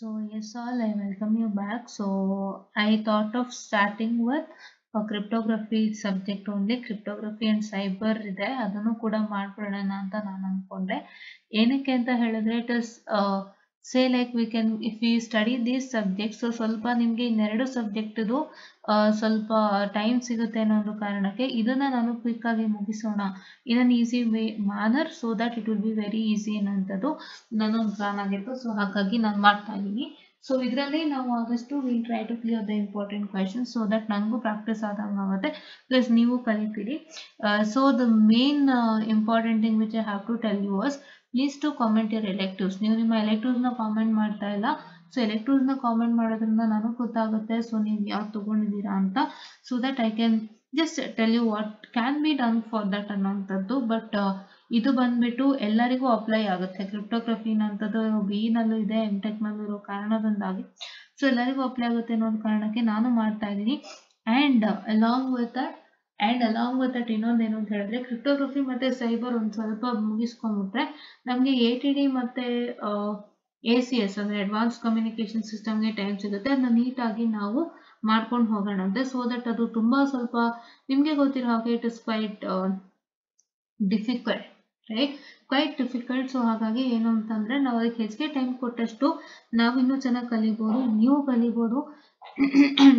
So yes, all I welcome you back. So I thought of starting with a cryptography subject only. Cryptography and cyber ಇದೆ ಅದನ್ನು ಕೂಡ ಮಾಡ್ಬಿಡೋಣ ಅಂತ ನಾನು ಅನ್ಕೊಂಡೆ. ಏನಕ್ಕೆ ಅಂತ ಹೇಳಿದ್ರೆ it is say like we can if we study these subjects so ಸ್ವಲ್ಪ ನಿಮಗೆ ಇನ್ನೆರಡು ಸಬ್ಜೆಕ್ಟ್ ಇದು ಸ್ವಲ್ಪ ಟೈಮ್ ಸಿಗುತ್ತೆ ಅನ್ನೋ ಒಂದು ಕಾರಣಕ್ಕೆ ಇದನ್ನ ನಾನು ಕ್ವಿಕ್ ಆಗಿ ಮುಗಿಸೋಣ in an easy way manner so that it will be very easy ಅನ್ನೋಂಥದ್ದು ನಾನು ಪ್ಲಾನ್ ಆಗಿತ್ತು. ಸೊ ಹಾಗಾಗಿ ನಾನು ಮಾಡ್ತಾ ಇದ್ದೀನಿ. ಸೊ ಇದರಲ್ಲಿ ನಾವು ಆದಷ್ಟು will try to clear the important questions so that ನನಗೂ ಪ್ರಾಕ್ಟೀಸ್ ಆದಂಗೆ ಆಗುತ್ತೆ ಪ್ಲಸ್ ನೀವು ಕಲಿತೀರಿ. So the main important thing which I have to tell you was please to comment your electives. ನೀವು ನಿಮ್ಮ ಎಲೆಕ್ಟಿವ್ಸ್ನ ಕಾಮೆಂಟ್ ಮಾಡ್ತಾ ಇಲ್ಲ. ಸೊ ಎಲೆಕ್ಟಿವ್ಸ್ನ ಕಾಮೆಂಟ್ ಮಾಡೋದ್ರಿಂದ ನನಗೆ ಗೊತ್ತಾಗುತ್ತೆ ಸೊ ನೀವು ಯಾವ್ದು ತೊಗೊಂಡಿದ್ದೀರಾ ಅಂತ so that I can just tell you what can be done for that ಅನ್ನೋಂಥದ್ದು. ಬಟ್ ಇದು ಬಂದ್ಬಿಟ್ಟು ಎಲ್ಲರಿಗೂ ಅಪ್ಲೈ ಆಗುತ್ತೆ. ಕ್ರಿಪ್ಟೋಗ್ರಫಿ ಅನ್ನೋಂಥದ್ದು BE-ನಲ್ಲೂ ಇದೆ MTech-ನಲ್ಲೂ ಇರೋ ಕಾರಣದಿಂದಾಗಿ ಸೊ ಎಲ್ಲರಿಗೂ ಅಪ್ಲೈ ಆಗುತ್ತೆ ಅನ್ನೋ ಕಾರಣಕ್ಕೆ ನಾನು ಮಾಡ್ತಾ ಇದ್ದೀನಿ. ಆ್ಯಂಡ್ ಅಲಾಂಗ್ ವಿತ್ ದಟ್ ಇನ್ನೊಂದೇನು ಅಂತ ಹೇಳಿದ್ರೆ ಕ್ರಿಪ್ಟೋಗ್ರಫಿ ಮತ್ತು ಸೈಬರ್ ಒಂದು ಸ್ವಲ್ಪ ಮುಗಿಸ್ಕೊಂಡ್ಬಿಟ್ರೆ ನಮಗೆ ATD ಮತ್ತು ACS ಅಂದರೆ ಅಡ್ವಾನ್ಸ್ ಕಮ್ಯುನಿಕೇಷನ್ ಸಿಸ್ಟಮ್ಗೆ ಟೈಮ್ ಸಿಗುತ್ತೆ. ಅದನ್ನ ನೀಟಾಗಿ ನಾವು ಮಾಡ್ಕೊಂಡು ಹೋಗೋಣಂತೆ ಸೊ ದಟ್ ಅದು ತುಂಬ ಸ್ವಲ್ಪ ನಿಮಗೆ ಗೊತ್ತಿರೋ ಹಾಗೆ it is quite difficult right quite difficult. So ಹಾಗಾಗಿ ಏನು ಅಂತಂದರೆ ನಾವು ಅದಕ್ಕೆ ಹೆಚ್ಚಿಗೆ ಟೈಮ್ ಕೊಟ್ಟಷ್ಟು ನಾವು ಇನ್ನೂ ಚೆನ್ನಾಗಿ ಕಲಿಬೋದು, ನೀವು ಕಲಿಬೋದು,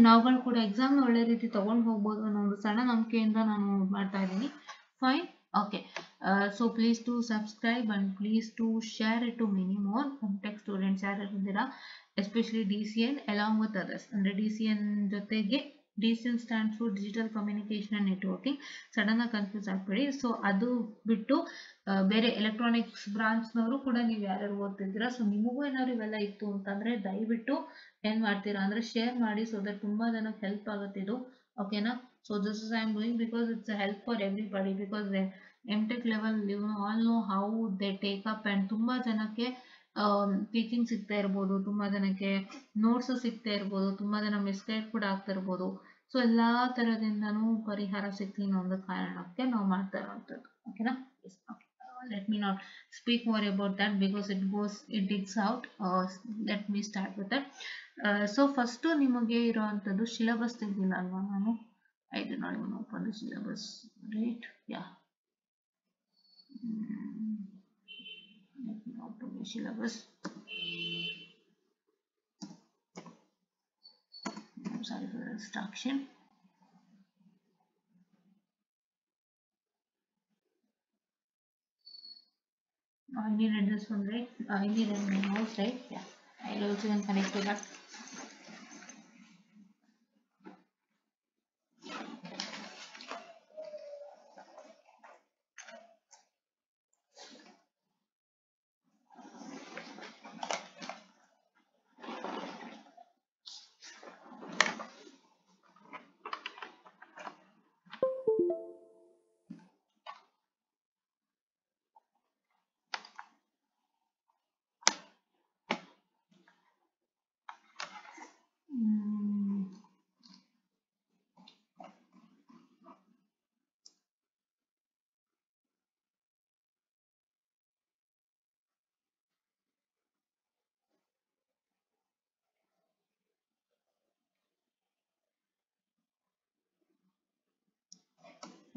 ನಾವುಗಳು ಕೂಡ ಎಕ್ಸಾಮ್ನ ಒಳ್ಳೆ ರೀತಿ ತೊಗೊಂಡು ಹೋಗ್ಬೋದು ಅನ್ನೋ ಒಂದು ಸಣ್ಣ ನಂಬಿಕೆಯಿಂದ ನಾನು ಮಾಡ್ತಾ ಇದ್ದೀನಿ. Fine, okay. So please to subscribe and please to share it to many more MTech students ಯಾರು ಇದ್ದೀರಾ, especially DCN along with others. ಅಂದರೆ DCN ಜೊತೆಗೆ DCN stands for digital communication and networking. ಸಡನ್ನಾಗಿ ಕನ್ಫ್ಯೂಸ್ ಆಗಬೇಡಿ. ಸೊ ಅದು ಬಿಟ್ಟು ಬೇರೆ electronics ಬ್ರಾಂಚ್ನವರು ಕೂಡ ನೀವು ಯಾರ್ಯಾರು ಓದ್ತಿದ್ದೀರಾ ಸೊ ನಿಮಗೂ ಏನಾದ್ರು ಇವೆಲ್ಲ ಇತ್ತು ಅಂತಂದರೆ ದಯವಿಟ್ಟು ಏನು ಮಾಡ್ತೀರಾ ಅಂದರೆ ಶೇರ್ ಮಾಡಿ ಸೊ ದಟ್ ತುಂಬ ಜನಕ್ಕೆ ಹೆಲ್ಪ್ ಆಗುತ್ತೆ ಇದು. ಓಕೆನಾ? So this is I am doing because it's a help for everybody because MTech level you all know how they take up and ತುಂಬ ಜನಕ್ಕೆ ಟೀಚಿಂಗ್ ಸಿಗ್ತಾ ಇರ್ಬೋದು, ತುಂಬ ಜನಕ್ಕೆ ನೋಟ್ಸು ಸಿಗ್ತಾ ಇರ್ಬೋದು, ತುಂಬ ಜನ ಮಿಸ್ಗೈಡ್ ಕೂಡ ಆಗ್ತಾ ಇರ್ಬೋದು. ಸೊ ಎಲ್ಲ ಥರದಿಂದನೂ ಪರಿಹಾರ ಸಿಗ್ಲಿ ಅನ್ನೋ ಒಂದು ಕಾರಣಕ್ಕೆ ನಾವು ಮಾಡ್ತಾ ಇರೋವಂಥದ್ದು. ಓಕೆನಾ? Let me not speak more about that because it digs out. Let me start with that. So first ನಿಮಗೆ ಇರೋವಂಥದ್ದು ಸಿಲೆಬಸ್ ತೆಗೆದಿಲ್ಲ ಅಲ್ವಾ ನಾನು. I did not even open the syllabus, right? Yeah. Let me open the syllabus. I'm sorry for the distraction. I needed this one, right? I needed my mouse, right? Yeah. I'll also can connect to that.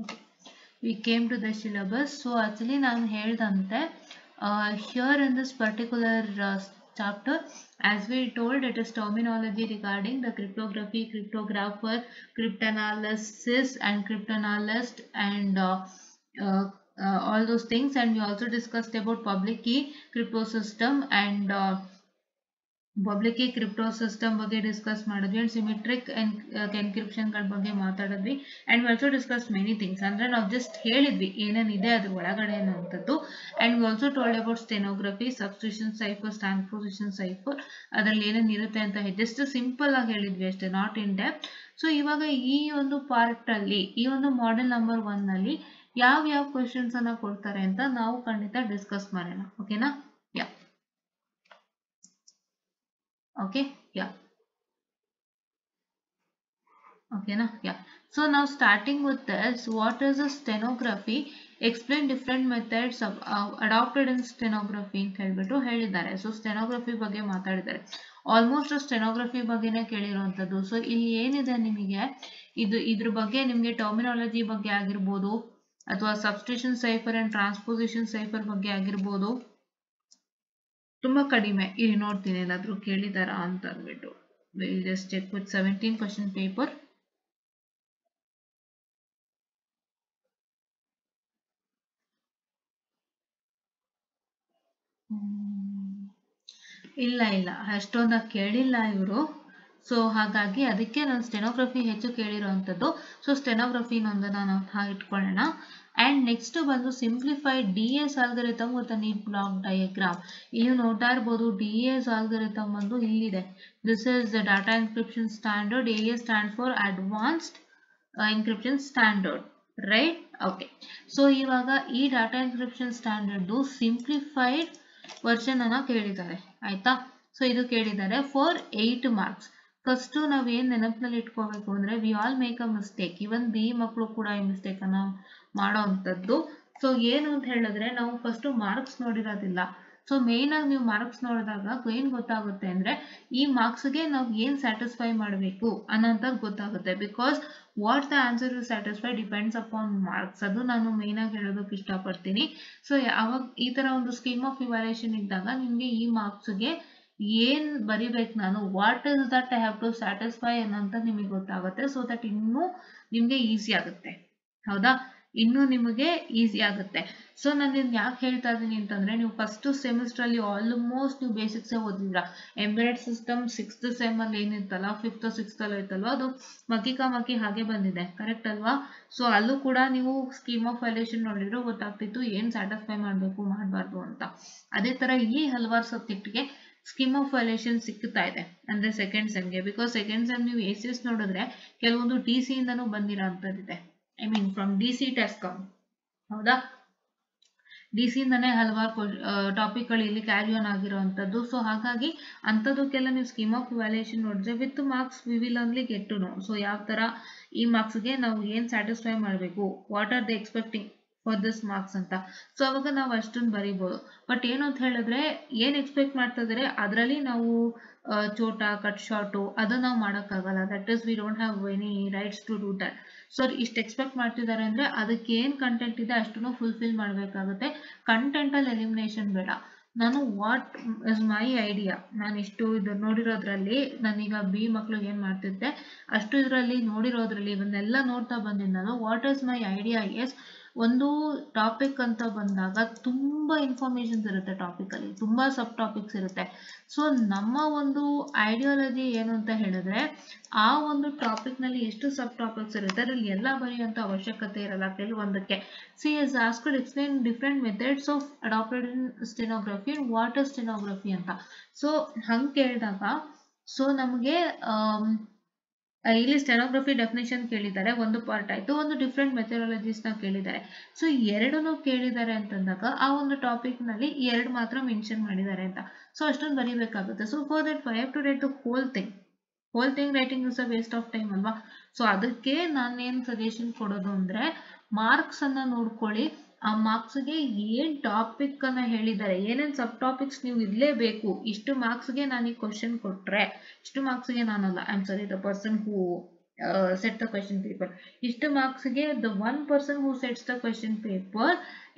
Okay. We came to the syllabus. So actually ನಾನು ಹೇಳ್ದಂತೆ here in this particular chapter, as we told, it is terminology regarding the cryptography, cryptographer, cryptanalysis and cryptanalyst and all those things. And we also discussed about public key crypto system and public key crypto system ಬಗ್ಗೆ discuss ಮಾಡಿದ್ವಿ and symmetric ಎನ್ಕ್ರಿಪ್ಷನ್ಗಳ ಬಗ್ಗೆ ಮಾತಾಡಿದ್ವಿ and we also discuss many things. ಅಂದರೆ ನಾವು just ಹೇಳಿದ್ವಿ ಏನೇನಿದೆ ಅದ್ರ ಒಳಗಡೆ ಅನ್ನೋಂಥದ್ದು. And we also told about stenography, substitution cipher, transposition cipher, ಅದರಲ್ಲಿ ಏನೇನು ಇರುತ್ತೆ ಅಂತ ಜಸ್ಟ್ ಸಿಂಪಲ್ ಆಗಿ ಹೇಳಿದ್ವಿ ಅಷ್ಟೇ, ನಾಟ್ ಇನ್ ಡೆಪ್ತ್. ಸೊ ಇವಾಗ ಈ ಒಂದು ಪಾರ್ಟಲ್ಲಿ ಈ ಒಂದು ಮಾಡೆಲ್ ನಂಬರ್ 1ನಲ್ಲಿ ಯಾವ ಕ್ವೆಶನ್ಸ್ ಅನ್ನ ಕೊಡ್ತಾರೆ ಅಂತ ನಾವು ಖಂಡಿತ ಡಿಸ್ಕಸ್ ಮಾಡೋಣ. ಓಕೆನಾ? ಯಾ. Okay, yeah. Okay, na? Yeah. So now starting with this, what is a stenography? Explain different methods adapted in stenography ಅಂತ ಹೇಳ್ಬಿಟ್ಟು ಹೇಳಿದ್ದಾರೆ. ಸೊ ಸ್ಟೆನೋಗ್ರಫಿ ಬಗ್ಗೆ ಮಾತಾಡಿದ್ದಾರೆ. ಆಲ್ಮೋಸ್ಟ್ ಸ್ಟೆನೋಗ್ರಫಿ ಬಗ್ಗೆನೇ ಕೇಳಿರುವಂಥದ್ದು. ಸೊ ಇಲ್ಲಿ ಏನಿದೆ ನಿಮಗೆ ಇದ್ರ ಬಗ್ಗೆ ನಿಮಗೆ ಟರ್ಮಿನಾಲಜಿ ಬಗ್ಗೆ ಆಗಿರ್ಬೋದು, ಅಥವಾ substitution cipher and transposition cipher ಬಗ್ಗೆ ಆಗಿರ್ಬೋದು, ತುಂಬಾ ಕಡಿಮೆ. ಇಲ್ಲಿ ನೋಡ್ತೀನಿ ಏನಾದ್ರು ಕೇಳಿದಾರಾ ಅಂತ ಅಂದ್ಬಿಟ್ಟು. We'll just check with 17 question paper. ಇಲ್ಲ ಅಷ್ಟೊಂದ ಕೇಳಿಲ್ಲ ಇವರು. ಸೊ ಹಾಗಾಗಿ ಅದಕ್ಕೆ ನಾನು ಸ್ಟೆನೋಗ್ರಫಿ ಹೆಚ್ಚು ಕೇಳಿರುವಂಥದ್ದು. ಸೊ ಸ್ಟೆನೋಗ್ರಫಿನೊಂದನ್ನು ನಾವು ಇಟ್ಕೊಳ್ಳೋಣ. ಆ್ಯಂಡ್ ನೆಕ್ಸ್ಟ್ ಬಂದು simplified DS algorithm with neat block diagram. ಇಲ್ಲಿ ನೋಡ್ತಾ ಇರ್ಬೋದು ಡಿಎಸ್ ಆಲ್ಗರಿಥಮ್ ಬಂದು ಇಲ್ಲಿದೆ. This is the data encryption standard. AS stands for advanced encryption standard, right? Okay. So ಇವಾಗ ಈ ಡಾಟಾ ಎನ್ಕ್ರಿಪ್ಷನ್ ಸ್ಟ್ಯಾಂಡರ್ಡ್ದು ಸಿಂಪ್ಲಿಫೈಡ್ ವರ್ಷನ್ ಅನ್ನ ಕೇಳಿದ್ದಾರೆ, ಆಯ್ತಾ? ಸೊ ಇದು ಕೇಳಿದ್ದಾರೆ ಫಾರ್ 8 ಮಾರ್ಕ್ಸ್. ಫಸ್ಟ್ ನಾವ್ ಏನ್ ನೆನಪಿನಲ್ಲಿ ಇಟ್ಕೋಬೇಕು ಅಂದ್ರೆ, we all make a mistake. Even B ಮಕ್ಕಳು ಕೂಡ ಈ ಮಿಸ್ಟೇಕ್ ಅನ್ನ ಮಾಡೋ ಅಂಥದ್ದು. ಸೊ ಏನು ಅಂತ ಹೇಳಿದ್ರೆ, ನಾವು ಫಸ್ಟ್ ಮಾರ್ಕ್ಸ್ ನೋಡಿರೋದಿಲ್ಲ. ಸೊ ಮೇನ್ ಆಗಿ ನೀವು ಮಾರ್ಕ್ಸ್ ನೋಡಿದಾಗ ಏನ್ ಗೊತ್ತಾಗುತ್ತೆ ಅಂದ್ರೆ, ಈ ಮಾರ್ಕ್ಸ್ಗೆ ನಾವು ಏನ್ ಸ್ಯಾಟಿಸ್ಫೈ ಮಾಡಬೇಕು ಅನ್ನೋಂಥದ್ದು ಗೊತ್ತಾಗುತ್ತೆ. Because what the answer is satisfy depends upon marks. ಅದು ನಾನು ಮೇನ್ ಆಗಿ ಹೇಳೋದಕ್ಕೆ ಇಷ್ಟಪಡ್ತೀನಿ. ಸೊ ಅವಾಗ ಈ ತರ ಒಂದು ಸ್ಕೀಮ್ ಆಫ್ ಇವ್ಯಾಲ್ಯೂಯೇಷನ್ ಇದ್ದಾಗ ನಿಮ್ಗೆ ಈ ಮಾರ್ಕ್ಸ್ಗೆ ಏನ್ ಬರಿಬೇಕು ನಾನು, what is that I have to satisfy ಅನ್ನೋಂತ ನಿಮಗೆ ಗೊತ್ತಾಗುತ್ತೆ. ಸೊ ದಟ್ ಇನ್ನೂ ನಿಮ್ಗೆ ಈಸಿ ಆಗುತ್ತೆ, ಹೌದಾ? ಇನ್ನೂ ನಿಮಗೆ ಈಸಿ ಆಗುತ್ತೆ. ಸೊ ನಾನು ಯಾಕೆ ಹೇಳ್ತಾ ಇದ್ದೀನಿ ಅಂತಂದ್ರೆ, ನೀವು ಫಸ್ಟ್ ಸೆಮಿಸ್ಟರ್ ಅಲ್ಲಿ ಆಲ್ಮೋಸ್ಟ್ ನೀವು ಬೇಸಿಕ್ಸ್ ಓದಿದ್ರ. ಎಂಬೆಡೆಡ್ ಸಿಸ್ಟಮ್ 6th ಸೆಮ್ ಅಲ್ಲಿ ಏನಿತ್ತಲ್ಲ, 5th 6th ಅಲ್ಲಿ ಇತ್ತಲ್ವಾ, ಅದು ಮಕ್ಕಿ ಹಾಗೆ ಬಂದಿದೆ, ಕರೆಕ್ಟ್ ಅಲ್ವಾ? ಸೊ ಅಲ್ಲೂ ಕೂಡ ನೀವು ಸ್ಕೀಮ್ ಆಫ್ ವ್ಯಾಲ್ಯೂಯೇಷನ್ ನೋಡಿದ್ರು ಗೊತ್ತಾಗ್ತಿತ್ತು ಏನ್ ಸ್ಯಾಟಿಸ್ಫೈ ಮಾಡಬೇಕು ಮಾಡಬಾರ್ದು ಅಂತ. ಅದೇ ತರ ಇಲ್ಲಿ ಹಲವಾರು ಸಬ್ಜೆಕ್ಟ್ಗೆ ಸ್ಕೀಮ್ ಆಫ್ ವ್ಯಾಲ್ಯೂಯೇಷನ್ ಸಿಗ್ತಾ ಇದೆ, ಅಂದ್ರೆ ಸೆಕೆಂಡ್ ಸೆಮ್ಗೆ. ಬಿಕಾಸ್ ಸೆಕೆಂಡ್ ಸೆಮ್ ನೀವು ACS ನೋಡಿದ್ರೆ ಕೆಲವೊಂದು DC ಇಂದನೂ ಬಂದಿರೋ ಅಂತದಿದೆ. ಐ ಮೀನ್ ಫ್ರಮ್ DC ಟೆಸ್ಕಾಮ್, ಹೌದಾ? DC ಇಂದಾನೆ ಹಲವಾರು ಟಾಪಿಕ್ ಗಳು ಇಲ್ಲಿ ಕ್ಯಾರಿ ಆನ್ ಆಗಿರುವಂತದ್ದು. ಸೊ ಹಾಗಾಗಿ ಅಂತದಕ್ಕೆಲ್ಲ ನೀವು ಸ್ಕೀಮ್ ಆಫ್ ವ್ಯಾಲ್ಯೂಯೇಷನ್ ನೋಡಿದ್ರೆ with marks we will only get to know. So ಯಾವ ತರ ಈ ಮಾರ್ಕ್ಸ್ಗೆ ನಾವು ಏನ್ ಸ್ಯಾಟಿಸ್ಫೈ ಮಾಡಬೇಕು, what are the expecting for this marks ಅಂತ. ಸೊ ಅವಾಗ ನಾವು ಅಷ್ಟೊಂದು ಬರಿಬಹುದು. ಬಟ್ ಏನು ಅಂತ ಹೇಳಿದ್ರೆ, ಏನ್ ಎಕ್ಸ್ಪೆಕ್ಟ್ ಮಾಡ್ತಾ ಇದಾರೆ ಅದರಲ್ಲಿ ನಾವು ಚೋಟ ಕಟ್ ಶಾರ್ಟು ಅದನ್ನ ನಾವು ಮಾಡೋಕ್ಕಾಗಲ್ಲ. That is we don't have any rights to do that. So ಇಷ್ಟು ಎಕ್ಸ್ಪೆಕ್ಟ್ ಮಾಡ್ತಿದ್ದಾರೆ ಅಂದ್ರೆ ಅದಕ್ಕೆ ಏನ್ ಕಂಟೆಂಟ್ ಇದೆ ಅಷ್ಟನ್ನು ಫುಲ್ಫಿಲ್ ಮಾಡಬೇಕಾಗುತ್ತೆ. ಕಂಟೆಂಟ್ ಅಲ್ಲಿ ಎಲಿಮಿನೇಷನ್ ಬೇಡ. ನಾನು ವಾಟ್ ಇಸ್ ಮೈ ಐಡಿಯಾ, ನಾನು ಇಷ್ಟು ಇದು ನೋಡಿರೋದ್ರಲ್ಲಿ, ನಾನೀಗ ಬಿ ಮಕ್ಳಿಗೆ ಏನ್ ಮಾಡ್ತಿದ್ದೆ ಅಷ್ಟು ಇದರಲ್ಲಿ ನೋಡಿರೋದ್ರಲ್ಲಿ ಇವನ್ನೆಲ್ಲ ನೋಡ್ತಾ ಬಂದಿದ್ದು ನಾನು. What is my idea S, ಒಂದು ಟಾಪಿಕ್ ಅಂತ ಬಂದಾಗ ತುಂಬಾ ಇನ್ಫಾರ್ಮೇಶನ್ಸ್ ಇರುತ್ತೆ, ಟಾಪಿಕ್ ಅಲ್ಲಿ ತುಂಬಾ ಸಬ್ ಟಾಪಿಕ್ಸ್ ಇರುತ್ತೆ. ಸೊ ನಮ್ಮ ಒಂದು ಐಡಿಯಾಲಜಿ ಏನು ಅಂತ ಹೇಳಿದ್ರೆ, ಆ ಒಂದು ಟಾಪಿಕ್ ನಲ್ಲಿ ಎಷ್ಟು ಸಬ್ ಟಾಪಿಕ್ಸ್ ಇರುತ್ತೆ ಅದ್ರಲ್ಲಿ ಎಲ್ಲ ಬರೆಯುವಂತ ಅವಶ್ಯಕತೆ ಇರಲ್ಲ. ಕೆಲವೊಂದಕ್ಕೆ C is asked explain different methods of adapted in stenography, what is stenography ಅಂತ. ಸೊ ಹಂಗೆ ಕೇಳಿದಾಗ, ಸೊ ನಮಗೆ ಇಲ್ಲಿ ಸ್ಟೆನೋಗ್ರಫಿ ಡೆಫಿನೇಷನ್ ಕೇಳಿದ್ದಾರೆ, ಒಂದು ಪಾರ್ಟ್ ಆಯ್ತು. ಒಂದು ಡಿಫ್ರೆಂಟ್ ಮೆಥಡಾಲಜೀಸ್ ನ ಕೇಳಿದ್ದಾರೆ. ಸೊ ಎರಡನ್ನು ಕೇಳಿದ್ದಾರೆ ಅಂತಂದಾಗ ಆ ಒಂದು ಟಾಪಿಕ್ ನಲ್ಲಿ ಎರಡು ಮಾತ್ರ ಮೆನ್ಷನ್ ಮಾಡಿದ್ದಾರೆ ಅಂತ. ಸೊ ಅಷ್ಟೊಂದು ಬರೀಬೇಕಾಗುತ್ತೆ. So for that I have to write the whole thing writing is a waste of time ಅಲ್ವಾ? ಸೊ ಅದಕ್ಕೆ ನಾನೇನ್ ಸಜೆಷನ್ ಕೊಡೋದು ಅಂದ್ರೆ, ಮಾರ್ಕ್ಸ್ ಅನ್ನ ನೋಡ್ಕೊಳ್ಳಿ. ಆ ಮಾರ್ಕ್ಸ್ಗೆ ಏನ್ ಟಾಪಿಕ್ ಅನ್ನ ಹೇಳಿದ್ದಾರೆ, ಏನೇನ್ ಸಬ್ ಟಾಪಿಕ್ಸ್ ನೀವು ಇರ್ಲೇಬೇಕು. ಇಷ್ಟು ಮಾರ್ಕ್ಸ್ಗೆ ನಾನು ಈ ಕ್ವಶನ್ ಕೊಟ್ರೆ, ಇಷ್ಟು ಮಾರ್ಕ್ಸ್ಗೆ ನಾನಲ್ಲ, I am sorry, the person who set the question paper. ಇಷ್ಟು ಮಾರ್ಕ್ಸ್ಗೆ the one person who sets the question paper,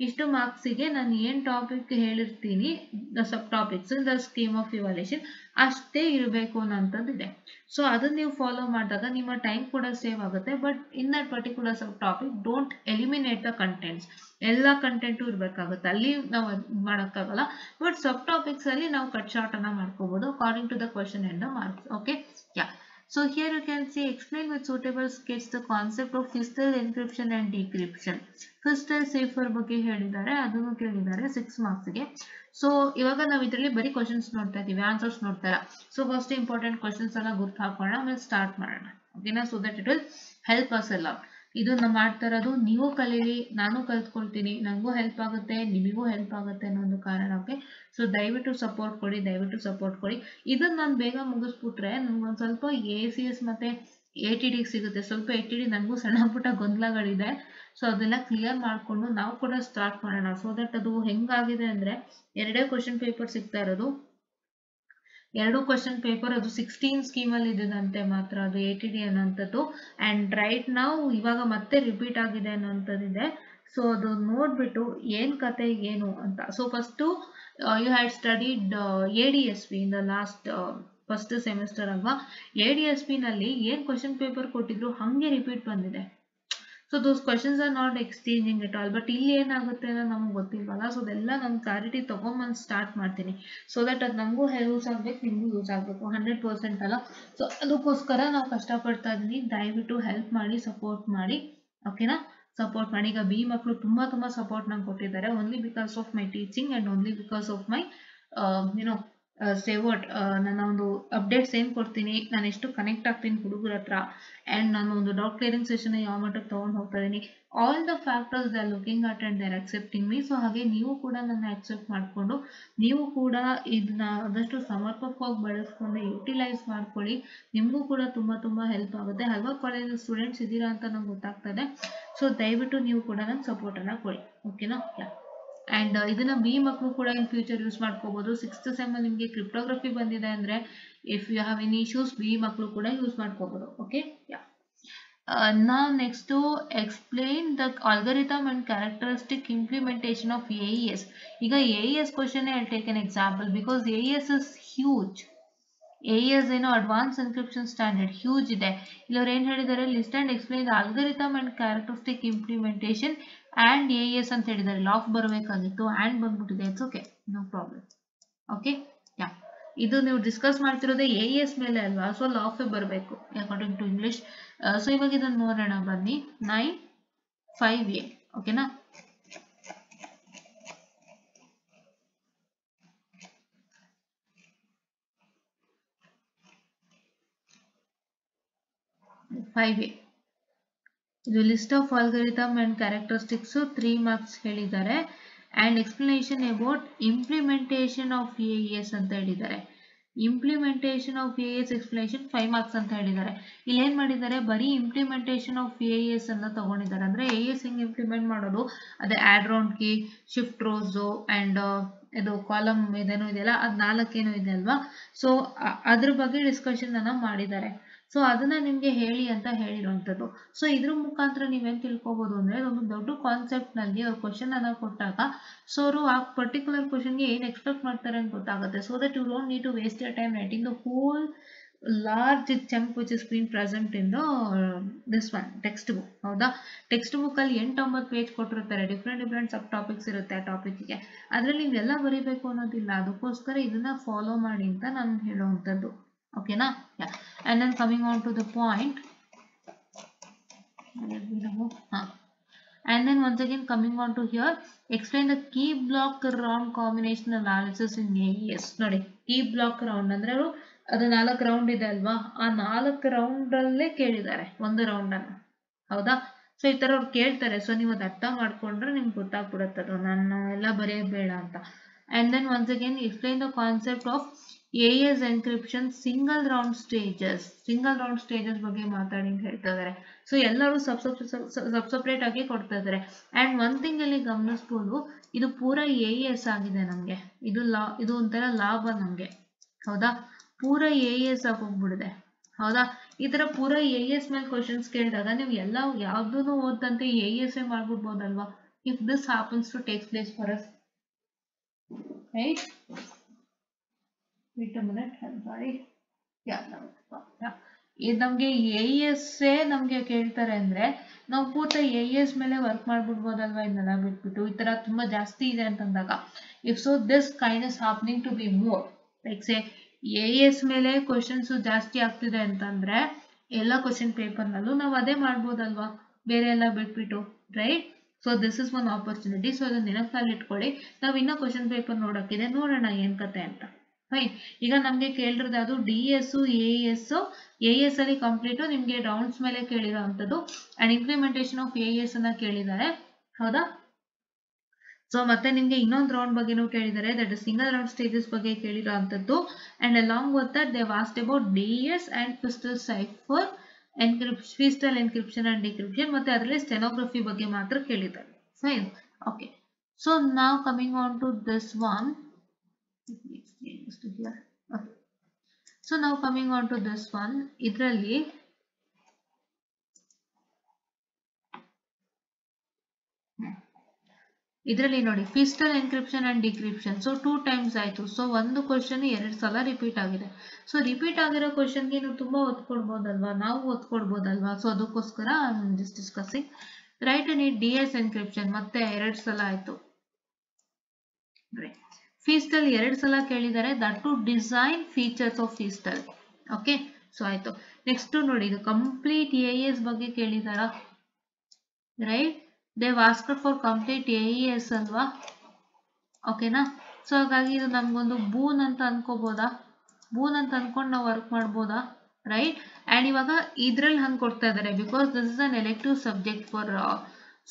ಇಷ್ಟು ಮಾರ್ಕ್ಸ್ಗೆ ನಾನು ಏನ್ ಟಾಪಿಕ್ ಹೇಳಿರ್ತೀನಿ, the sub topics the scheme of evaluation ಅಷ್ಟೇ ಇರಬೇಕು ಅನ್ನೋಂಥದ್ದಿದೆ. ಸೊ ಅದನ್ನ ನೀವು ಫಾಲೋ ಮಾಡಿದಾಗ ನಿಮ್ಮ ಟೈಮ್ ಕೂಡ ಸೇವ್ ಆಗುತ್ತೆ. But in that particular sub topic don't eliminate the contents. ಎಲ್ಲ ಕಂಟೆಂಟು ಇರಬೇಕಾಗುತ್ತೆ, ಅಲ್ಲಿ ನಾವು ಮಾಡೋಕ್ಕಾಗಲ್ಲ. ಬಟ್ ಸಬ್ ಟಾಪಿಕ್ಸ್ ಅಲ್ಲಿ ನಾವು ಕಟ್ ಶಾರ್ಟ್ ಅನ್ನ ಮಾಡ್ಕೋಬಹುದು according to the question and the marks. Okay, yeah. So here you can see explain with suitable sketch the concept of physical encryption and decryption. Physical cipher ಬಗ್ಗೆ ಹೇಳಿದ್ದಾರೆ, ಅದನ್ನು ಕೇಳಿದ್ದಾರೆ 6 marks ಗೆ. So ಇವಾಗ ನಾವು ಇದರಲ್ಲಿ ಬರೀ ಕ್ವಶನ್ಸ್ ನೋಡ್ತಾ ಇದೀವಿ, ಆನ್ಸರ್ಸ್ ನೋಡ್ತಾ ಇಲ್ಲ. ಸೊ ಫಸ್ಟ್ ಇಂಪಾರ್ಟೆಂಟ್ ಕ್ವಶನ್ಸ್ ಎಲ್ಲ ಗುರ್ತು ಹಾಕೋಣ, ಆಮೇಲೆ ಸ್ಟಾರ್ಟ್ ಮಾಡೋಣ. ಓಕೆನಾ? So that it will help us a lot. ಇದನ್ನ ಮಾಡ್ತಾ ಇರೋದು ನೀವು ಕಲೀರಿ, ನಾನು ಕಲ್ತ್ಕೊಳ್ತೀನಿ, ನನಗೂ ಹೆಲ್ಪ್ ಆಗುತ್ತೆ, ನಿಮಗೂ ಹೆಲ್ಪ್ ಆಗುತ್ತೆ ಅನ್ನೋ ಒಂದು ಕಾರಣಕ್ಕೆ. ಸೊ ದಯವಿಟ್ಟು ಸಪೋರ್ಟ್ ಕೊಡಿ. ಇದನ್ನ ನಾನು ಬೇಗ ಮುಗಿಸ್ಬಿಟ್ರೆ ನನ್ಗೊಂದು ಸ್ವಲ್ಪ ACS ಮತ್ತೆ ATD ಸಿಗುತ್ತೆ. ಸ್ವಲ್ಪ ATD ನನಗೂ ಸಣ್ಣ ಪುಟ್ಟ ಗೊಂದಲಗಳಿದೆ. ಸೊ ಅದೆಲ್ಲ ಕ್ಲಿಯರ್ ಮಾಡಿಕೊಂಡು ನಾವು ಕೂಡ ಸ್ಟಾರ್ಟ್ ಮಾಡೋಣ. ಸೊ ದಟ್ ಅದು ಹೆಂಗಾಗಿದೆ ಅಂದರೆ 2 ಕ್ವಶನ್ ಪೇಪರ್ ಸಿಗ್ತಾ ಇರೋದು. 2 ಕ್ವಶನ್ ಪೇಪರ್ ಅದು 16 ಸ್ಕೀಮಲ್ಲಿ ಇದ್ದಂತೆ ಮಾತ್ರ ಅದು ATD ಅನ್ನೋಂಥದ್ದು. ಆ್ಯಂಡ್ ರೈಟ್ ನಾವು ಇವಾಗ ಮತ್ತೆ ರಿಪೀಟ್ ಆಗಿದೆ ಅನ್ನೋಂಥದ್ದಿದೆ. ಸೊ ಅದು ನೋಡಿಬಿಟ್ಟು ಏನು ಕತೆ ಏನು ಅಂತ. So first you had studied ADSP in the last first semester ಅಲ್ವಾ. ADSP ನಲ್ಲಿ ಏನು ಕ್ವಶನ್ ಪೇಪರ್ ಕೊಟ್ಟಿದ್ರು ಹಾಗೆ ರಿಪೀಟ್ ಬಂದಿದೆ. So those questions are not exchanging at all. But ಇಲ್ಲಿ ಏನಾಗುತ್ತೆ ಅನ್ನೋ ನಮ್ಗೆ ಗೊತ್ತಿಲ್ವಲ್ಲ. ಸೊ ಅದೆಲ್ಲ ನಾನು ಕ್ಲಾರಿಟಿ ತೊಗೊಂಬಂದು ಸ್ಟಾರ್ಟ್ ಮಾಡ್ತೀನಿ. ಸೊ ದಟ್ ಅದು ನಮಗೂ ಯೂಸ್ ಆಗಬೇಕು, ನಿಮಗೂ ಯೂಸ್ ಆಗಬೇಕು. 100% ಅಲ್ಲ. ಸೊ ಅದಕ್ಕೋಸ್ಕರ ನಾವು ಕಷ್ಟಪಡ್ತಾ ಇದ್ದೀನಿ. ದಯವಿಟ್ಟು ಹೆಲ್ಪ್ ಮಾಡಿ, ಸಪೋರ್ಟ್ ಮಾಡಿ, ಓಕೆನಾ. ಸಪೋರ್ಟ್ ಮಾಡಿ. ಈಗ ಬಿ ಮಕ್ಕಳು ತುಂಬ ಸಪೋರ್ಟ್ ನಂಗೆ ಕೊಟ್ಟಿದ್ದಾರೆ. Only because of my teaching and only because of my ಸೇವರ್ಟ್. ನನ್ನ ಒಂದು ಅಪ್ಡೇಟ್ಸ್ ಏನು ಕೊಡ್ತೀನಿ, ನಾನು ಎಷ್ಟು ಕನೆಕ್ಟ್ ಆಗ್ತೀನಿ ಹುಡುಗರ ಹತ್ರ, ಆ್ಯಂಡ್ ನಾನು ಒಂದು ಡೌಟ್ ಕ್ಲಿಯರಿಂಗ್ ಸೆಷನ್ ಯಾವ ಮಟ್ಟಕ್ಕೆ ತೊಗೊಂಡು ಹೋಗ್ತಾ ಇದ್ದೀನಿ. All the factors they are looking at and they are accepting me. So ಹಾಗೆ ನೀವು ಕೂಡ ನನ್ನ ಅಕ್ಸೆಪ್ಟ್ ಮಾಡಿಕೊಂಡು ನೀವು ಕೂಡ ಇದನ್ನ ಆದಷ್ಟು ಸಮರ್ಪಕವಾಗಿ ಬಳಸ್ಕೊಂಡು ಯುಟಿಲೈಸ್ ಮಾಡ್ಕೊಳ್ಳಿ. ನಿಮಗೂ ಕೂಡ ತುಂಬ ಹೆಲ್ಪ್ ಆಗುತ್ತೆ. ಹಲವಾರು ಕಾಲೇಜ್ ಸ್ಟೂಡೆಂಟ್ಸ್ ಇದ್ದೀರಾ ಅಂತ ನಂಗೆ ಗೊತ್ತಾಗ್ತಾ ಇದೆ. ಸೊ ದಯವಿಟ್ಟು ನೀವು ಕೂಡ ನಂಗೆ ಸಪೋರ್ಟನ್ನು ಕೊಡಿ, ಓಕೆನಾ. ಆ್ಯಂಡ್ ಇದನ್ನ ಬಿ ಮಕ್ಕಳು ಕೂಡ ಇನ್ ಫ್ಯೂಚರ್ ಯೂಸ್ ಮಾಡ್ಕೋಬಹುದು. 6th ಸೆಮ್ಮಲ್ಲಿ ನಿಮಗೆ ಕ್ರಿಪ್ಟೋಗ್ರಫಿ ಬಂದಿದೆ ಅಂದರೆ if you have any issues be ಮಕ್ಕಳು ಕೂಡ ಯೂಸ್ ಮಾಡ್ಕೋಬಹುದು. Okay. Now next to explain the algorithm and characteristic implementation of AES. ಈಗ AES question I'll take an example because AES is huge. AES ಏನೋ advance encryption standard huge ಇದೆ. ಇಲ್ಲವ್ರು ಏನು ಹೇಳಿದ್ದಾರೆ, list and explain the algorithm and characteristic implementation and AES ಅಂತ ಹೇಳಿದ್ದಾರೆ. Laugh ಬರಬೇಕಾಗಿತ್ತು, and ಬಂದ್ಬಿಟ್ಟಿದೆ. It's okay, no problem. Okay. ಇದು ನೀವು ಡಿಸ್ಕಸ್ ಮಾಡ್ತಿರೋದೇ AES ಮೇಲೆ ಅಲ್ವಾ. ಸೊ ಲಾಫೇ ಬರಬೇಕು ಅಕಾರ್ಡಿಂಗ್ ಟು ಇಂಗ್ಲಿಷ್. ಸೊ ಇವಾಗ ಇದನ್ನು ನೋಡೋಣ ಬನ್ನಿ. 9(5)A ಓಕೆನಾ. ಇದು list of algorithm and characteristics 3 marks ಹೇಳಿದ್ದಾರೆ. And explanation about implementation of AES ಅಂತ ಹೇಳಿದ್ದಾರೆ. Implementation of AES explanation 5 marks ಅಂತ ಹೇಳಿದ್ದಾರೆ. ಇಲ್ಲಿ ಏನು ಮಾಡಿದ್ದಾರೆ, ಬರೀ ಇಂಪ್ಲಿಮೆಂಟೇಷನ್ ಆಫ್ AES ಅನ್ನು ತಗೊಂಡಿದ್ದಾರೆ. ಅಂದರೆ AES ಹೆಂಗೆ ಇಂಪ್ಲಿಮೆಂಟ್ ಮಾಡೋದು, ಅದೇ add round key, shift rose and ಇದು ಕಾಲಮ್ ಇದೇನೋ ಇದೆಯಲ್ಲ, ಅದು 4 ಇದೆ ಅಲ್ವಾ. ಸೊ ಅದ್ರ ಬಗ್ಗೆ ಡಿಸ್ಕಷನ್ ಅನ್ನ ಮಾಡಿದ್ದಾರೆ. ಸೊ ಅದನ್ನ ನಿಮಗೆ ಹೇಳಿ ಅಂತ ಹೇಳಿರುವಂಥದ್ದು. ಸೊ ಇದ್ರ ಮುಖಾಂತರ ನೀವೇನು ತಿಳ್ಕೊಬೋದು ಅಂದರೆ, ಒಂದು ದೊಡ್ಡ ಕಾನ್ಸೆಪ್ಟ್ನಲ್ಲಿ ಅವ್ರು ಕ್ವಶನ್ ಅನ್ನ ಕೊಟ್ಟಾಗ ಸೊ ಅವರು ಆ ಪರ್ಟಿಕ್ಯುಲರ್ ಕ್ವಶನ್ಗೆ ಏನು ಎಕ್ಸ್ಪೆಕ್ಟ್ ಮಾಡ್ತಾರೆ ಅಂತ ಗೊತ್ತಾಗುತ್ತೆ. So that you don't need to waste your time writing the whole large chunk which is been present in the this one textbook. ಹೌದಾ. ಟೆಕ್ಸ್ಟ್ ಬುಕ್ಕಲ್ಲಿ 8-9 ಪೇಜ್ ಕೊಟ್ಟಿರ್ತಾರೆ. ಡಿಫ್ರೆಂಟ್ ಸಬ್ ಟಾಪಿಕ್ಸ್ ಇರುತ್ತೆ ಆ ಟಾಪಿಕ್ಗೆ. ಅದರಲ್ಲಿ ನೀವೆಲ್ಲ ಬರೀಬೇಕು ಅನ್ನೋದಿಲ್ಲ. ಅದಕ್ಕೋಸ್ಕರ ಇದನ್ನ ಫಾಲೋ ಮಾಡಿ ಅಂತ ನಾನು ಹೇಳುವಂಥದ್ದು. ಓಕೆನಾ. And then coming on to the point, and then once again coming on to here, explain the key block round combination analysis in AES. ನೋಡಿ, key block round ಅಂದ್ರೆ ಅದು 4 ರೌಂಡ್ ಇದೆ ಅಲ್ವಾ. ಆ 4 ರೌಂಡ್ ಅಲ್ಲೇ ಕೇಳಿದ್ದಾರೆ ಒಂದು ರೌಂಡ್ ಅನ್ನು. ಹೌದಾ. ಸೊ ಈ ತರ ಅವ್ರು ಕೇಳ್ತಾರೆ. ಸೊ ನೀವು ಅದು ಅರ್ಥ ಮಾಡ್ಕೊಂಡ್ರೆ ನಿಮ್ಗೆ ಗೊತ್ತಾಗ್ಬಿಡುತ್ತೆ ಅದು ನಾನು ಎಲ್ಲ ಬರೆಯೋದು ಬೇಡ ಅಂತ. And then once again explain the concept of AES encryption single round stages ಬಗ್ಗೆ ಮಾತಾಡಿ ಅಂತ ಹೇಳ್ತಾ ಇದ್ದಾರೆ. ಸೊ ಎಲ್ಲರೂ ಸಪ್ರೇಟ್ ಆಗಿ ಕೊಡ್ತಾ ಇದ್ದಾರೆ. ಆ್ಯಂಡ್ ಒನ್ ಥಿಂಗ್ ಇಲ್ಲಿ ಗಮನಿಸ್ಬೋದು, ಇದು ಪೂರಾ AES ಆಗಿದೆ ನಮಗೆ. ಇದು ಒಂಥರ ಲಾಭ ನಮಗೆ. ಹೌದಾ. ಪೂರಾ AES ಆಗೋಗ್ಬಿಡಿದೆ. ಹೌದಾ. ಈ ತರ ಪೂರಾ AES ಮೇಲೆ ಕ್ವಶನ್ಸ್ ಕೇಳಿದಾಗ ನೀವು ಎಲ್ಲ ಯಾವ್ದೂ ಓದಂತೆ AES ಮಾಡ್ಬಿಡ್ಬೋದಲ್ವಾ. If this happens to takes place for us, right. Wait a minute, I'm sorry. ಇದು ನಮಗೆ AES ನಮಗೆ ಕೇಳ್ತಾರೆ ಅಂದರೆ ನಾವು ಪೂರ್ತಿ AES ಮೇಲೆ ವರ್ಕ್ ಮಾಡ್ಬಿಡ್ಬೋದಲ್ವಾ. ಇದನ್ನೆಲ್ಲ ಬಿಟ್ಬಿಟ್ಟು ಈ ಥರ ತುಂಬ ಜಾಸ್ತಿ ಇದೆ ಅಂತಂದಾಗ, if so this kind is happening to be more like say AES ಮೇಲೆ ಕ್ವಶನ್ಸು ಜಾಸ್ತಿ ಆಗ್ತಿದೆ ಅಂತಂದರೆ ಎಲ್ಲ ಕ್ವಶನ್ ಪೇಪರ್ನಲ್ಲೂ ನಾವು ಅದೇ ಮಾಡ್ಬೋದಲ್ವಾ, ಬೇರೆ ಎಲ್ಲ ಬಿಟ್ಬಿಟ್ಟು, right. So this is one opportunity. So ಅದನ್ನ ನೆನಪಲ್ಲಿ ಇಟ್ಕೊಳ್ಳಿ. ನಾವು ಇನ್ನೂ ಕ್ವಶನ್ ಪೇಪರ್ ನೋಡೋಕ್ಕಿದೆ, ನೋಡೋಣ ಏನು ಕತೆ ಅಂತ. ಫೈನ್. ಈಗ ನಮಗೆ ಕೇಳಿರೋದು ಅದು DS AES ಅಲ್ಲಿ ಕಂಪ್ಲೀಟು ನಿಮಗೆ ರೌಂಡ್ಸ್ ಮೇಲೆ ಕೇಳಿರೋ ಅಂಥದ್ದು. ಆ್ಯಂಡ್ ಇಂಪ್ಲಿಮೆಂಟೇಷನ್ ಆಫ್ AES ಅನ್ನ ಕೇಳಿದ್ದಾರೆ. ಹೌದಾ. ಸೊ ಮತ್ತೆ ನಿಮಗೆ ಇನ್ನೊಂದು ರೌಂಡ್ ಬಗ್ಗೆನೂ ಕೇಳಿದ್ದಾರೆ, that is single round stages ಬಗ್ಗೆ ಕೇಳಿರೋ ಅಂಥದ್ದು. And along with that they asked about DS and crystal cipher Feistel encryption and decryption ಮತ್ತೆ ಅದರಲ್ಲಿ ಸ್ಟೆನೋಗ್ರಫಿ ಬಗ್ಗೆ ಮಾತ್ರ ಕೇಳಿದ್ದಾರೆ. ಫೈನ್. ಓಕೆ, ಸೊ ನಾವು coming on to this one. So ನಾವು coming on to this one. ಇದರಲ್ಲಿ ನೋಡಿ Feistel encryption and decryption. So 2 times ಆಯ್ತು. ಸೊ ಒಂದು ಕ್ವಶನ್ 2 ಸಲ ರಿಪೀಟ್ ಆಗಿದೆ. ಸೊ ರಿಪೀಟ್ ಆಗಿರೋ ಕ್ವಶನ್ಗೆ ನೀವು ತುಂಬಾ ಒತ್ಕೊಡ್ಬೋದಲ್ವಾ, ನಾವು ಒತ್ಕೊಡ್ಬೋದಲ್ವಾ. ಸೊ ಅದಕ್ಕೋಸ್ಕರ just discussing. Right in it DS encryption ಮತ್ತೆ 2 ಸಲ ಆಯ್ತು. ಫೀಸ್ಟಲ್ 2 ಸಲ ಕೇಳಿದ್ದಾರೆ, that to design features of Feistel. Okay, so ಆಯ್ತು. ನೆಕ್ಸ್ಟ್ ನೋಡಿ, ಇದು ಕಂಪ್ಲೀಟ್ AES ಬಗ್ಗೆ ಕೇಳಿದಾರ. Right, they've asked for complete AES ಅಲ್ವಾ. ಓಕೆನಾ. ಸೊ ಹಾಗಾಗಿ ಇದು ನಮ್ಗೊಂದು ಬೂನ್ ಅಂತ ಅನ್ಕೋಬೋದಾ, ಬೂನ್ ಅಂತ ಅನ್ಕೊಂಡು ನಾವು ವರ್ಕ್ ಮಾಡ್ಬೋದಾ. ರೈಟ್, ಅಂಡ್ ಇವಾಗ ಇದ್ರಲ್ಲಿ ಹಂಗೆ ಕೊಡ್ತಾ ಇದ್ದಾರೆ because this is an elective subject for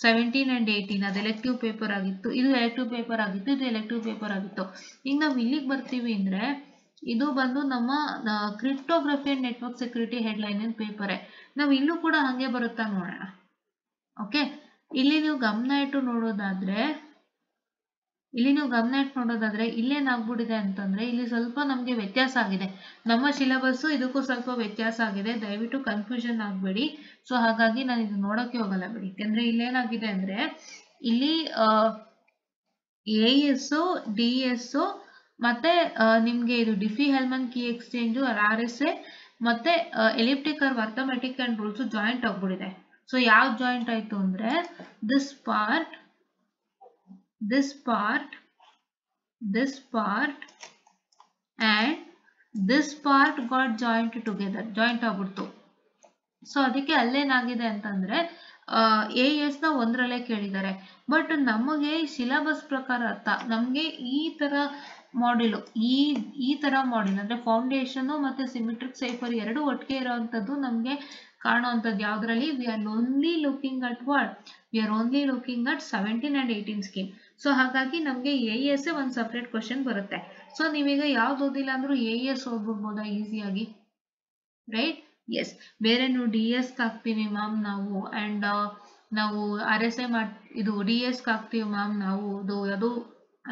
17 and 18. ಅದು ಎಲೆಕ್ಟಿವ್ ಪೇಪರ್ ಆಗಿತ್ತು, ಇದು ಎಲೆಕ್ಟಿವ್ ಪೇಪರ್ ಆಗಿತ್ತು, ಇದು ಎಲೆಕ್ಟಿವ್ ಪೇಪರ್ ಆಗಿತ್ತು. ಈಗ ನಾವು ಇಲ್ಲಿಗೆ ಬರ್ತೀವಿ ಅಂದ್ರೆ ಇದು ಬಂದು ನಮ್ಮ cryptography and network security headline ಪೇಪರೇ. ನಾವು ಇಲ್ಲೂ ಕೂಡ ಹಂಗೆ ಬರುತ್ತಾ ನೋಡೋಣ. ಓಕೆ, ಇಲ್ಲಿ ನೀವು ಗಮನ ಇಟ್ಟು ನೋಡೋದಾದ್ರೆ ಇಲ್ಲೇನಾಗ್ಬಿಟ್ಟಿದೆ ಅಂತಂದ್ರೆ ಇಲ್ಲಿ ಸ್ವಲ್ಪ ನಮ್ಗೆ ವ್ಯತ್ಯಾಸ ಆಗಿದೆ. ನಮ್ಮ ಸಿಲೆಬಸ್ ಇದಕ್ಕೂ ಸ್ವಲ್ಪ ವ್ಯತ್ಯಾಸ ಆಗಿದೆ, ದಯವಿಟ್ಟು ಕನ್ಫ್ಯೂಷನ್ ಆಗ್ಬೇಡಿ. ಸೊ ಹಾಗಾಗಿ ನಾನು ಇದು ನೋಡೋಕೆ ಹೋಗಲ್ಲ ಬಿಡಿ. ಯಾಕಂದ್ರೆ ಇಲ್ಲೇನಾಗಿದೆ ಅಂದ್ರೆ ಇಲ್ಲಿ AES, DS ಮತ್ತೆ ನಿಮ್ಗೆ ಇದು ಡಿಫಿ ಹೆಲ್ಮನ್ ಕೀ ಎಕ್ಸ್ಚೇಂಜ್, RSA ಮತ್ತೆ elliptic curve arithmetic and rules joint ಆಗ್ಬಿಟ್ಟಿದೆ. ಸೊ ಯಾವ್ದು ಜಾಯಿಂಟ್ ಆಯ್ತು ಅಂದ್ರೆ this part and this part got joined together, joint ಆಗ್ಬಿಡ್ತು. ಸೊ ಅದಕ್ಕೆ ಅಲ್ಲೇನಾಗಿದೆ ಅಂತಂದ್ರೆ AES ನ ಒಂದರಲ್ಲೇ ಕೇಳಿದ್ದಾರೆ. ಬಟ್ ನಮಗೆ ಸಿಲೆಬಸ್ ಪ್ರಕಾರ ಅರ್ಥ, ನಮ್ಗೆ ಈ ತರ ಮಾಡ್ಯೂಲ್ ಅಂದ್ರೆ ಫೌಂಡೇಶನ್ ಮತ್ತೆ ಸಿಮೆಟ್ರಿಕ್ ಸೈಫರ್ ಎರಡು ಒಟ್ಟಿಗೆ ಇರೋವಂಥದ್ದು ನಮ್ಗೆ ಕಾಣುವಂಥದ್ದು ಯಾವ್ದ್ರಲ್ಲಿ, we are only looking at 17 and 18 scheme. So ಹಾಗಾಗಿ ನಮ್ಗೆ AES ಒಂದು ಸಪ್ರೇಟ್ ಕ್ವಶನ್ ಬರುತ್ತೆ. ಸೊ ನೀವೀಗ ಯಾವ್ದು ಓದಿಲ್ಲ ಅಂದ್ರೂ AES ಓದ್ಬಿಡ್ಬೋದಾ ಈಸಿಯಾಗಿ. Right, yes. ಬೇರೆ ನೀವು DS ಹಾಕ್ತೀವಿ ಮ್ಯಾಮ್ ನಾವು, ಅಂಡ್ ನಾವು RSA ಇದು DS ಹಾಕ್ತೀವಿ ಮ್ಯಾಮ್ ನಾವು. ಅದು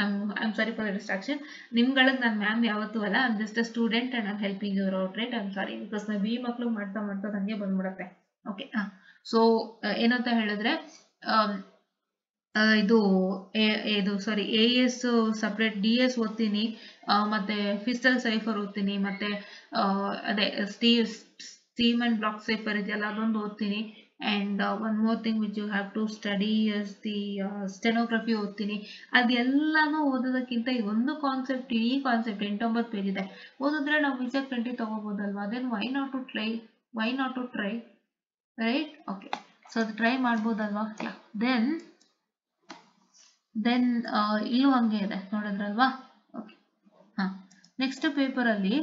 I'm sorry for the distraction. ನಿಮ್ಗಳಿಗೆ ನಾನು ಮ್ಯಾಮ್ ಯಾವತ್ತೂ ಅಲ್ಲ, I'm just a student and I'm helping you out, right? I'm sorry because ನಾವು B ಮಕ್ಳು ಮಾಡ್ತಾ ಹಂಗೆ ಬಂದ್ಬಿಡತ್ತೆ. ಓಕೆ, ಸೊ ಏನಂತ ಹೇಳಿದ್ರೆ ಇದು AES ಸಪ್ರೇಟ್, DS ಓದ್ತೀನಿ, ಮತ್ತೆ ಫಿಸ್ಟಲ್ ಸೈಫರ್ ಓದ್ತೀನಿ, ಮತ್ತೆ ಅದೇ ಸ್ಟೀಮ್ ಅಂಡ್ ಬ್ಲಾಕ್ ಸೈಫರ್ ಇದೆಯಲ್ಲ ಅದೊಂದು ಓದ್ತೀನಿ. And one more thing which you have to study is the stenography ಓದ್ತೀನಿ. ಅದೆಲ್ಲಾನು ಓದೋದಕ್ಕಿಂತ ಈ ಒಂದು ಕಾನ್ಸೆಪ್ಟ್, ಈ ಕಾನ್ಸೆಪ್ಟ್ 8-9 ಪೇಜ್ ಇದೆ ಓದಿದ್ರೆ ನಾವು ವಿಚಾರ್ 20 ತಗೋಬೋದಲ್ವಾ. Then why not to try, right? Okay, so ಅದು ಟ್ರೈ ಮಾಡ್ಬೋದಲ್ವಾ. ದೆನ್ ಇಲ್ಲೂ ಹಂಗೆ ಇದೆ ನೋಡಿದ್ರಲ್ವಾ. ಓಕೆ, ನೆಕ್ಸ್ಟ್ ಪೇಪರ್ ಅಲ್ಲಿ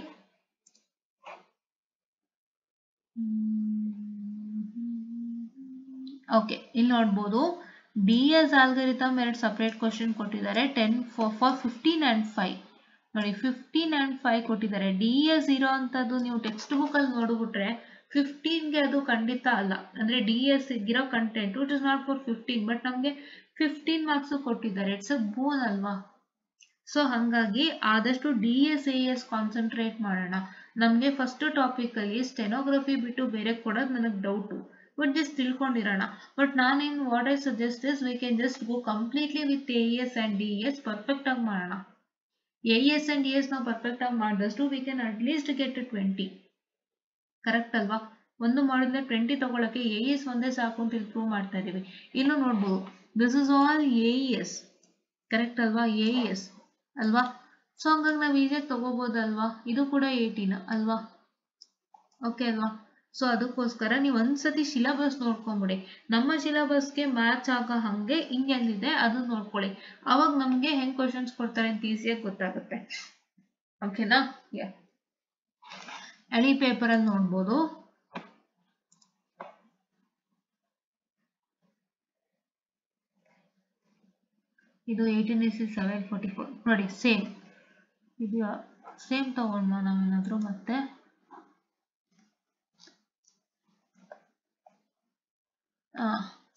ಓಕೆ, ಇಲ್ಲಿ ನೋಡ್ಬೋದು DS ಆಲ್ಗರಿಥಮ್ 2 ಸಪ್ರೇಟ್ ಕ್ವಶನ್ ಕೊಟ್ಟಿದ್ದಾರೆ. 10 for 15 and 5 ನೋಡಿ, 15 and 5 ಕೊಟ್ಟಿದ್ದಾರೆ. DS ಇರೋ ಅಂತದ್ದು ನೀವು ಟೆಕ್ಸ್ಟ್ ಬುಕ್ ಅಲ್ಲಿ ನೋಡ್ಬಿಟ್ರೆ 15ಗೆ ಅದು ಖಂಡಿತ ಅಲ್ಲ. ಅಂದ್ರೆ DS ಇರೋ content it is not for 15, but ನಮ್ಗೆ 15 ಮಾರ್ಕ್ಸ್ ಕೊಟ್ಟಿದ್ದಾರೆ. ಇಟ್ಸ್ ಅ ಬೋನ್ ಅಲ್ವಾ. ಸೊ ಹಾಗಾಗಿ ಆದಷ್ಟು DS AES ಕಾನ್ಸಂಟ್ರೇಟ್ ಮಾಡೋಣ. ನಮ್ಗೆ ಫಸ್ಟ್ ಟಾಪಿಕ್ ಅಲ್ಲಿ ಸ್ಟೆನೋಗ್ರಫಿ ಬಿಟ್ಟು ಬೇರೆ ಕೊಡೋದು ನನಗೆ ಡೌಟು, ಬಟ್ ಜಸ್ಟ್ ತಿಳ್ಕೊಂಡಿರೋಣ. ಬಟ್ ನಾನೇನು what I suggest is we can just go completely with AES and DES perfect ಆಗಿ ಮಾಡೋಣ. AES and DES ನಾವು ಪರ್ಫೆಕ್ಟ್ ಆಗಿ ಮಾಡಿದಷ್ಟು we can at least get 20. Correct ಅಲ್ವಾ. ಒಂದು ಮಾಡಿದ್ರೆ 20 ತಗೊಳಕ್ಕೆ AES ಒಂದೇ ಸಾಕು ಅಂತ ಪ್ರೂವ್ ಮಾಡ್ತಾ ಇದೀವಿ. ಇನ್ನು ನೋಡ್ಬೋದು this is all AES, correct ಅಲ್ವಾ, AES ಅಲ್ವಾ. ಸೊ ಹಂಗಾಗಿ ನಾವು ಈಸಿಯಾಗಿ ತಗೋಬೋದಲ್ವಾ. ಇದು ಕೂಡ 18 ಅಲ್ವಾ. ಓಕೆ ಅಲ್ವಾ. ಸೊ ಅದಕ್ಕೋಸ್ಕರ ನೀವು ಒಂದ್ಸತಿ ಸಿಲೆಬಸ್ ನೋಡ್ಕೊಂಬಿಡಿ. ನಮ್ಮ ಸಿಲೆಬಸ್ಗೆ ಮ್ಯಾಚ್ ಆಗೋ ಹಂಗೆ ಹಿಂಗೇನಿದೆ ಅದನ್ನ ನೋಡ್ಕೊಳ್ಳಿ. ಅವಾಗ ನಮ್ಗೆ ಹೆಂಗ್ ಕ್ವಶನ್ಸ್ ಕೊಡ್ತಾರೆ ಅಂತ ಈಸಿಯಾಗಿ ಗೊತ್ತಾಗುತ್ತೆ. ಓಕೆನಾ. ಹಳಿ ಪೇಪರ್ ಅಲ್ಲಿ ನೋಡ್ಬೋದು. ಇದು 18/7/44 ನೋಡಿ, ಸೇಮ್ ಇದೆಯಾ, ಸೇಮ್ ತಗೊಂಡ್ವಾ ನಾವೇನಾದ್ರು. ಮತ್ತೆ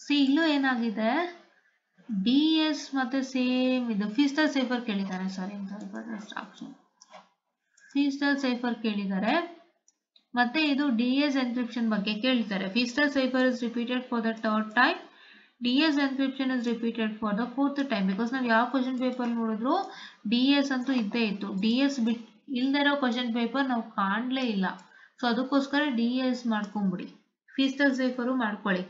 ಸಿ ಇಲ್ಲೂ ಏನಾಗಿದೆ, ಡಿ ಎಸ್ ಮತ್ತೆ ಸೇಮ್ ಇದು ಫೀಸ್ಟಲ್ ಸೈಫರ್ ಕೇಳಿದ್ದಾರೆ. ಸಾರಿ, ಫೀಸ್ಟಲ್ ಸೈಫರ್ ಕೇಳಿದ್ದಾರೆ. ಮತ್ತೆ ಇದು ಡಿ ಎಸ್ ಎನ್ಕ್ರಿಪ್ಷನ್ ಬಗ್ಗೆ ಕೇಳ್ತಾರೆ. Feistel cipher is repeated for the third time, D S encryption is repeated for the fourth time. Because ನಾವು ಯಾವ ಕ್ವಶನ್ ಪೇಪರ್ ನೋಡಿದ್ರು ಡಿ ಎಸ್ ಅಂತೂ ಇದ್ದೇ ಇತ್ತು. ಡಿ ಎಸ್ ಇಲ್ದೇ ಇರೋ ಕ್ವಶನ್ ಪೇಪರ್ ನಾವು ಕಾಣಲೇ ಇಲ್ಲ. ಸೊ ಅದಕ್ಕೋಸ್ಕರ ಡಿ ಎಸ್ ಮಾಡ್ಕೊಂಬಿಡಿ, ಫೀಸ್ಟಲ್ ಸೈಫರು ಮಾಡ್ಕೊಳ್ಳಿ.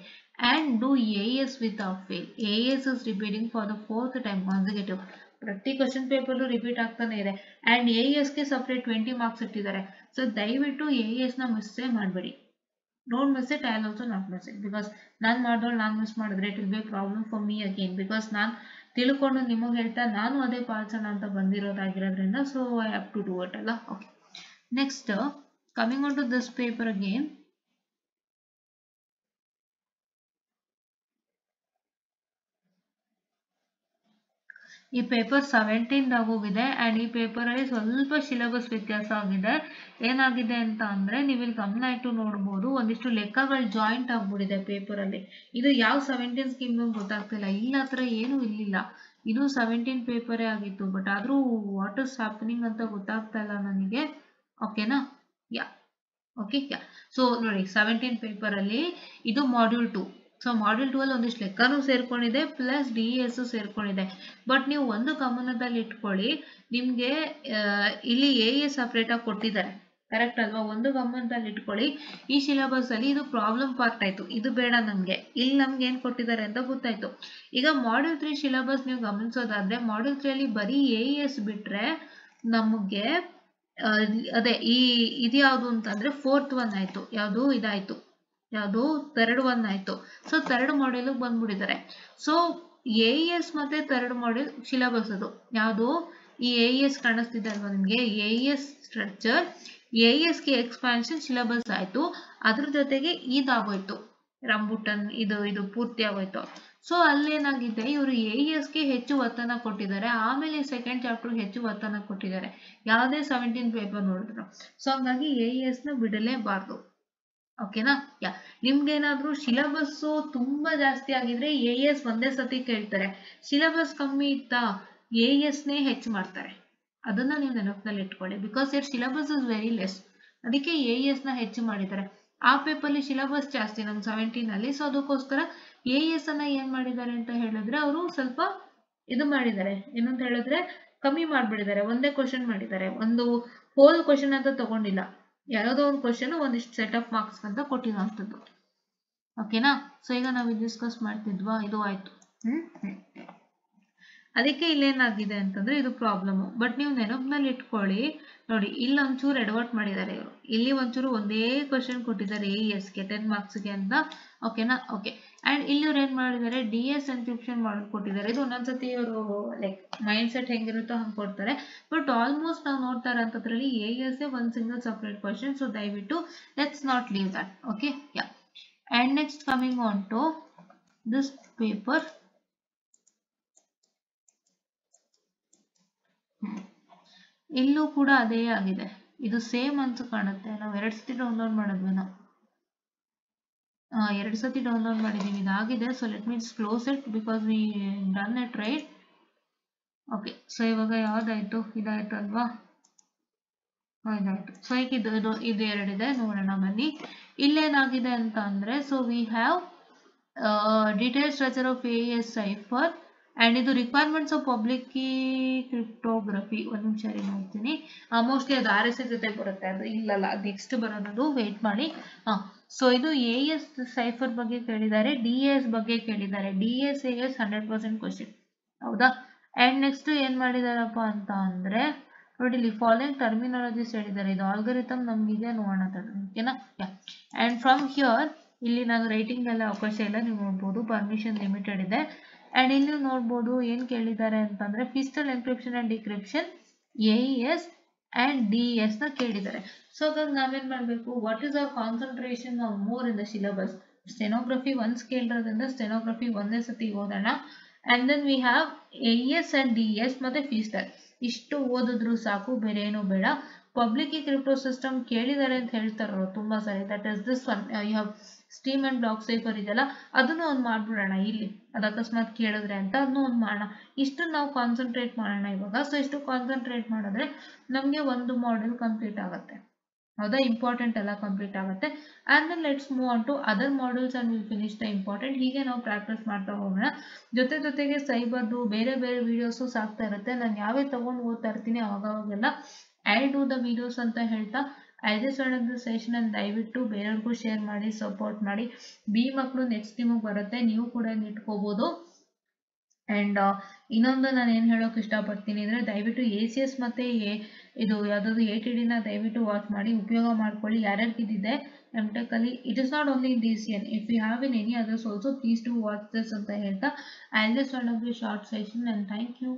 And do A S without fail. A S is repeating for the fourth time consecutive. ಪ್ರತಿ ಕ್ವಶನ್ ಪೇಪರ್ ರಿಪೀಟ್ ಆಗ್ತಾನೆ ಇದೆ. ಆ್ಯಂಡ್ ಎ ಎಸ್ಗೆ ಸಪ್ರೇಟ್ 20 ಮಾರ್ಕ್ಸ್ ಇಟ್ಟಿದ್ದಾರೆ. ಸೊ ದಯವಿಟ್ಟು ಎ ಎಸ್ ನ ಮಿಸ್ಸೇ ಮಾಡಬೇಡಿ. Don't miss it, I will also not miss it. Because ನಾನು ಮಾಡಿದವಳು ನಾನು ಮಿಸ್ ಮಾಡಿದ್ರೆ it will be problem for me again. Because ನಾನು ತಿಳ್ಕೊಂಡು ನಿಮಗೆ ಹೇಳ್ತಾ ನಾನು ಅದೇ ಪಾಲ್ಸೋಣ ಅಂತ ಬಂದಿರೋದಾಗಿರೋದ್ರಿಂದ so I have to do it ಅಲ್ಲ. Okay, next coming on to this paper again. ಈ ಪೇಪರ್ 17 ಆಗೋಗಿದೆ. ಆ್ಯಂಡ್ ಈ ಪೇಪರಲ್ಲಿ ಸ್ವಲ್ಪ ಸಿಲೆಬಸ್ ವ್ಯತ್ಯಾಸ ಆಗಿದೆ. ಏನಾಗಿದೆ ಅಂತ ಅಂದರೆ ನೀವು ಇಲ್ಲಿ ಗಮನ ಇಟ್ಟು ನೋಡ್ಬೋದು, ಒಂದಿಷ್ಟು ಲೆಕ್ಕಗಳು ಜಾಯಿಂಟ್ ಆಗ್ಬಿಟ್ಟಿದೆ ಪೇಪರಲ್ಲಿ. ಇದು ಯಾವ 17 ಸ್ಕೀಮ್ ಗೊತ್ತಾಗ್ತಿಲ್ಲ. ಇಲ್ಲ ಹತ್ರ ಏನೂ ಇರಲಿಲ್ಲ. ಇದು 17 ಪೇಪರೇ ಆಗಿತ್ತು. ಬಟ್ ಆದರೂ ವಾಟ್ ಇಸ್ ಹ್ಯಾಪನಿಂಗ್ ಅಂತ ಗೊತ್ತಾಗ್ತಾ ಇಲ್ಲ ನನಗೆ. ಓಕೆನಾ? ಯಾ ಓಕೆ ಯಾ. ಸೊ ನೋಡಿ, 17 ಪೇಪರಲ್ಲಿ ಇದು ಮಾಡ್ಯೂಲ್ 2. ಸೊ ಮಾಡ್ಯೂಲ್ 2 ಅಲ್ಲಿ ಒಂದಿಷ್ಟು ಲೆಕ್ಕನೂ ಸೇರ್ಕೊಂಡಿದೆ, ಪ್ಲಸ್ ಡಿ ಎಸ್ ಸೇರ್ಕೊಂಡಿದೆ. ಬಟ್ ನೀವು ಒಂದು ಗಮನದಲ್ಲಿ ಇಟ್ಕೊಳ್ಳಿ, ನಿಮಗೆ ಇಲ್ಲಿ ಎ ಎಸ್ ಸಪ್ರೇಟಾಗಿ ಕೊಟ್ಟಿದ್ದಾರೆ, ಕರೆಕ್ಟ್ ಅಲ್ವಾ? ಒಂದು ಗಮನದಲ್ಲಿ ಇಟ್ಕೊಳ್ಳಿ, ಈ ಸಿಲೆಬಸ್ ಅಲ್ಲಿ ಇದು ಪ್ರಾಬ್ಲಮ್ ಪಾರ್ಟ್ ಆಯ್ತು. ಇದು ಬೇಡ ನಮಗೆ, ಇಲ್ಲಿ ನಮ್ಗೆ ಏನ್ ಕೊಟ್ಟಿದ್ದಾರೆ ಅಂತ ಗೊತ್ತಾಯ್ತು. ಈಗ ಮಾಡ್ಯೂಲ್ 3 ಸಿಲೆಬಸ್ ನೀವು ಗಮನಿಸೋದಾದ್ರೆ, ಮಾಡ್ಯೂಲ್ 3 ಅಲ್ಲಿ ಬರೀ ಎ ಎಸ್ ಬಿಟ್ರೆ ನಮಗೆ ಅದೇ ಇದು ಯಾವುದು ಅಂತಂದ್ರೆ 4th ಒನ್ ಆಯ್ತು. ಯಾವುದು ಇದಾಯ್ತು, ಯಾವುದು ಥರ್ಡ್ ಒನ್ ಆಯ್ತು. ಸೊ ಥರ್ಡ್ ಮಾಡ್ಯೂಲ್ ಬಂದ್ಬಿಟ್ಟಿದ್ದಾರೆ. ಸೊ ಎ ಎಸ್ ಮತ್ತೆ ಥರ್ಡ್ ಮಾಡ್ಯೂಲ್ ಸಿಲೆಬಸ್ ಅದು ಯಾವುದು, ಈ ಎ ಎಸ್ ಕಾಣಿಸ್ತಿದೆ ಅಲ್ವಾ ನಿಮಗೆ, A S structure, A S ಗೆ ಎಕ್ಸ್ಪಾನ್ಷನ್ ಸಿಲೆಬಸ್ ಆಯ್ತು. ಅದ್ರ ಜೊತೆಗೆ ಇದಾಗೋಯ್ತು, ರಂಬುಟನ್ ಇದು ಪೂರ್ತಿ ಆಗೋಯ್ತು. ಸೊ ಅಲ್ಲೇನಾಗಿದೆ, ಇವರು ಎ ಎಸ್ ಗೆ ಹೆಚ್ಚು ಒತ್ತನ್ನ ಕೊಟ್ಟಿದ್ದಾರೆ. ಆಮೇಲೆ ಸೆಕೆಂಡ್ ಚಾಪ್ಟರ್ ಹೆಚ್ಚು ಒತ್ತನ್ನ ಕೊಟ್ಟಿದ್ದಾರೆ, ಯಾವುದೇ 17 ಪೇಪರ್ ನೋಡಿದ್ರು. ಸೊ ಹಂಗಾಗಿ ಎ ಎಸ್ ನ ಬಿಡಲೇಬಾರ್ದು. ಓಕೆನಾ? ಯಾ, ನಿಮ್ಗೇನಾದ್ರೂ ಸಿಲೆಬಸ್ ತುಂಬಾ ಜಾಸ್ತಿ ಆಗಿದ್ರೆ ಎ ಎಸ್ ಒಂದೇ ಸತಿ ಕೇಳ್ತಾರೆ. ಸಿಲೆಬಸ್ ಕಮ್ಮಿ ಇತ್ತಾ, ಎ ಎಸ್ ನೇ ಹೆಚ್ಚು ಮಾಡ್ತಾರೆ. ಅದನ್ನ ನೀವು ನೆನಪಿನಲ್ಲಿ ಇಟ್ಕೊಳ್ಳಿ. Because your syllabus is very less, ಅದಕ್ಕೆ ಎ ಎಸ್ ನ ಹೆಚ್ಚು ಮಾಡಿದ್ದಾರೆ. ಆ ಪೇಪರ್ಲಿ ಸಿಲೆಬಸ್ ಜಾಸ್ತಿ ನಮ್ 17 ಅಲ್ಲಿ. ಸೊ ಅದಕ್ಕೋಸ್ಕರ ಎ ಎಸ್ ಅನ್ನ ಏನ್ ಮಾಡಿದ್ದಾರೆ ಅಂತ ಹೇಳಿದ್ರೆ, ಅವರು ಸ್ವಲ್ಪ ಇದು ಮಾಡಿದ್ದಾರೆ, ಏನಂತ ಹೇಳಿದ್ರೆ ಕಮ್ಮಿ ಮಾಡ್ಬಿಟ್ಟಿದ್ದಾರೆ. ಒಂದೇ ಕ್ವಶನ್ ಮಾಡಿದ್ದಾರೆ, ಒಂದು ಹೋಲ್ ಕ್ವಶನ್ ಅಂತ ತಗೊಂಡಿಲ್ಲ. ಯಾವುದೋ ಒಂದು ಕ್ವಶನ್ ಒಂದಿಷ್ಟು ಸೆಟ್ ಆಫ್ ಮಾರ್ಕ್ಸ್ ಅಂತ ಕೊಟ್ಟಿರುವಂಥದ್ದು. ಓಕೆನಾ? ಸೊ ಈಗ ನಾವು ಡಿಸ್ಕಸ್ ಮಾಡ್ತಿದ್ವಾ, ಇದು ಆಯ್ತು. ಅದಕ್ಕೆ ಇಲ್ಲೇನಾಗಿದೆ ಅಂತಂದ್ರೆ ಇದು ಪ್ರಾಬ್ಲಮ್. ಬಟ್ ನೀವು ನೆನಪಿನಲ್ಲಿ ಇಟ್ಕೊಳ್ಳಿ, ನೋಡಿ ಇಲ್ಲಿ ಒಂಚೂರು ಎಡವಟ್ ಮಾಡಿದ್ದಾರೆ ಇವರು. ಇಲ್ಲಿ ಒಂಚೂರು ಒಂದೇ ಕ್ವಶನ್ ಕೊಟ್ಟಿದ್ದಾರೆ ಎ ಎಸ್ ಗೆ 10 ಮಾರ್ಕ್ಸ್ಗೆ ಅಂತ. ಓಕೆನಾ? ಓಕೆ. ಅಂಡ್ ಇಲ್ಲಿ ಇವ್ರು ಏನ್ ಮಾಡಿದ್ದಾರೆ, ಡಿ ಎಸ್ ಎನ್ಕ್ರಿಪ್ಷನ್ ಮಾಡೋದು ಕೊಟ್ಟಿದ್ದಾರೆ. ಇದು ಒಂದೊಂದ್ಸತಿ ಇವರು ಲೈಕ್ ಮೈಂಡ್ ಸೆಟ್ ಹೆಂಗಿರುತ್ತೋ ಹಂಗೆ ಕೊಡ್ತಾರೆ. ಬಟ್ ಆಲ್ಮೋಸ್ಟ್ ನಾವು ನೋಡ್ತಾ ಇರೋಂಥದ್ರಲ್ಲಿ ಎ ಎಸ್ ಒಂದು ಸಿಂಗಲ್ ಸಪ್ರೇಟ್ ಕ್ವಶನ್. ಸೊ ದಯವಿಟ್ಟು let's not leave that. Okay yeah. And next coming on to this paper, ಇಲ್ಲೂ ಕೂಡ ಅದೇ ಆಗಿದೆ. ಇದು ಸೇಮ್ ಅಂತ ಕಾಣುತ್ತೆ. ನಾವು 2 ಸತಿ ಡೌನ್ಲೋಡ್ ಮಾಡಿದ್ವಿ, ನಾವು 2 ಸತಿ ಡೌನ್ಲೋಡ್ ಮಾಡಿದೀವಿ. ಇದಾಗಿದೆ. So let me close it because we done it right. Okay. So ಇವಾಗ ಯಾವ್ದಾಯ್ತು, ಇದಾಯ್ತು ಅಲ್ವಾ? ಇದಾಯ್ತು. ಸೊ ಈಗ ಇದು ಎರಡಿದೆ, ನೋಡೋಣ ಬನ್ನಿ. ಇಲ್ಲೇನಾಗಿದೆ ಅಂತ ಅಂದ್ರೆ, so we have detail structure of A S cipher and ಇದು requirements of public key cryptography. ಒಂದು ನಿಮಿಷ ನೋಡ್ತೀನಿ. ಮೋಸ್ಟ್ಲಿ ಅದು ಆರ್ ಎಸ್ ಎಸ್ ಜೊತೆ ಬರುತ್ತೆ, ಅದು ಇಲ್ಲಲ್ಲ, ನೆಕ್ಸ್ಟ್ ಬರೋದು, ವೇಟ್ ಮಾಡಿ. ಸೊ ಇದು ಎ ಎಸ್ ಸೈಫರ್ ಬಗ್ಗೆ ಕೇಳಿದ್ದಾರೆ, ಡಿ ಎಸ್ ಬಗ್ಗೆ ಕೇಳಿದ್ದಾರೆ. D S A S 100% question, ಹೌದಾ? ಅಂಡ್ ನೆಕ್ಸ್ಟ್ ಏನ್ ಮಾಡಿದಾರಪ್ಪ ಅಂತ ಅಂದ್ರೆ, ನೋಡಿ ಇಲ್ಲಿ ಫಾಲೋಯಿಂಗ್ ಟರ್ಮಿನಾಲಜೀಸ್ ಹೇಳಿದ್ದಾರೆ. ಇದು ಆಲ್ಗರಿಥಮ್ ನಮ್ಗಿದೆ, ನೋಡೋಣ ತಗೊಳ್ಳಿ. ಓಕೆನಾ? ಅಂಡ್ ಫ್ರಮ್ ಹಿಯರ್ ಇಲ್ಲಿ ನಾನು ರೈಟಿಂಗ್ ಎಲ್ಲ ಅವಕಾಶ ಇಲ್ಲ, ನೀವು ನೋಡ್ಬೋದು. ಪರ್ಮಿಷನ್ ಲಿಮಿಟೆಡ್ ಇದೆ. ಅಂಡ್ ಇಲ್ಲಿ ನೋಡ್ಬೋದು ಏನ್ ಕೇಳಿದ್ದಾರೆ ಅಂತಂದ್ರೆ, Feistel encryption and decryption, A S and D S ನ ಕೇಳಿದ್ದಾರೆ. ಸೊ ಅದಾಗ ನಾವೇನ್ ಮಾಡ್ಬೇಕು, what is our concentration on more in the syllabus. Stenography ಒಂದ್ ಕೇಳಿರೋದ್ರಿಂದ ಸ್ಟೆನೋಗ್ರಫಿ ಒಂದೇ ಸತಿ ಓದೋಣ. And then we have A S and D S ಮತ್ತೆ ಫಿಸ್ಟಲ್, ಇಷ್ಟು ಓದಿದ್ರು ಸಾಕು, ಬೇರೆ ಏನು ಬೇಡ. ಪಬ್ಲಿಕ್ ಕೀ ಕ್ರಿಪ್ಟೋ ಸಿಸ್ಟಮ್ ಕೇಳಿದ್ದಾರೆ ಅಂತ ಹೇಳ್ತಾರೋ ತುಂಬಾ ಸರಿ. That is this one. You have stream and block cipher ಇದೆಯಲ್ಲ ಅದನ್ನು ಒಂದು ಮಾಡ್ಬಿಡೋಣ ಇಲ್ಲಿ, ಅದು ಅಕಸ್ಮಾತ್ ಕೇಳಿದ್ರೆ ಅಂತ ಅದನ್ನು ಒಂದು ಮಾಡೋಣ. ಇಷ್ಟು ನಾವು ಕಾನ್ಸಂಟ್ರೇಟ್ ಮಾಡೋಣ ಇವಾಗ. ಸೊ ಇಷ್ಟು ಕಾನ್ಸಂಟ್ರೇಟ್ ಮಾಡಿದ್ರೆ ನಮಗೆ ಒಂದು ಮಾಡ್ಯೂಲ್ ಕಂಪ್ಲೀಟ್ ಆಗುತ್ತೆ, ಹೌದಾ? ಇಂಪಾರ್ಟೆಂಟ್ ಎಲ್ಲ ಕಂಪ್ಲೀಟ್ ಆಗುತ್ತೆ. And then let's move on to other modules and will finish the important. ಹೀಗೆ ನಾವು ಪ್ರಾಕ್ಟೀಸ್ ಮಾಡ್ತಾ ಹೋಗೋಣ. ಜೊತೆಗೆ ಸೈಬರ್ದು ಬೇರೆ ವಿಡಿಯೋಸು ಸಾಕ್ತಾ ಇರುತ್ತೆ. ನಾನು ಯಾವೇ ತೊಗೊಂಡು ಓದ್ತಾ ಇರ್ತೀನಿ ಅವಾಗೆಲ್ಲ ಐ ಡೂ ದ ವಿಡಿಯೋಸ್ ಅಂತ ಹೇಳ್ತಾ I just end the session ಅನ್ನು ದಯವಿಟ್ಟು ಬೇರೆಯವ್ರಿಗೂ ಶೇರ್ ಮಾಡಿ, ಸಪೋರ್ಟ್ ಮಾಡಿ. ಬಿ ಮಕ್ಕಳು ನೆಕ್ಸ್ಟ್ ನಿಮಗೆ ಬರುತ್ತೆ, ನೀವು ಕೂಡ ಇಟ್ಕೋಬೋದು. ಆ್ಯಂಡ್ ಇನ್ನೊಂದು ನಾನು ಏನು ಹೇಳೋಕೆ ಇಷ್ಟಪಡ್ತೀನಿ ಅಂದರೆ ದಯವಿಟ್ಟು ACS ಮತ್ತು ಇದು ಯಾವುದಾದ್ರು ATDನ ದಯವಿಟ್ಟು ವಾಚ್ ಮಾಡಿ, ಉಪಯೋಗ ಮಾಡ್ಕೊಳ್ಳಿ. ಯಾರ್ಯಾರಿಗಿದೆ MTech ಅಲ್ಲಿ, it is not only in DCN, if you have in any others also please do watch this ಅಂತ ಹೇಳ್ತಾ I just end of the short session and thank you.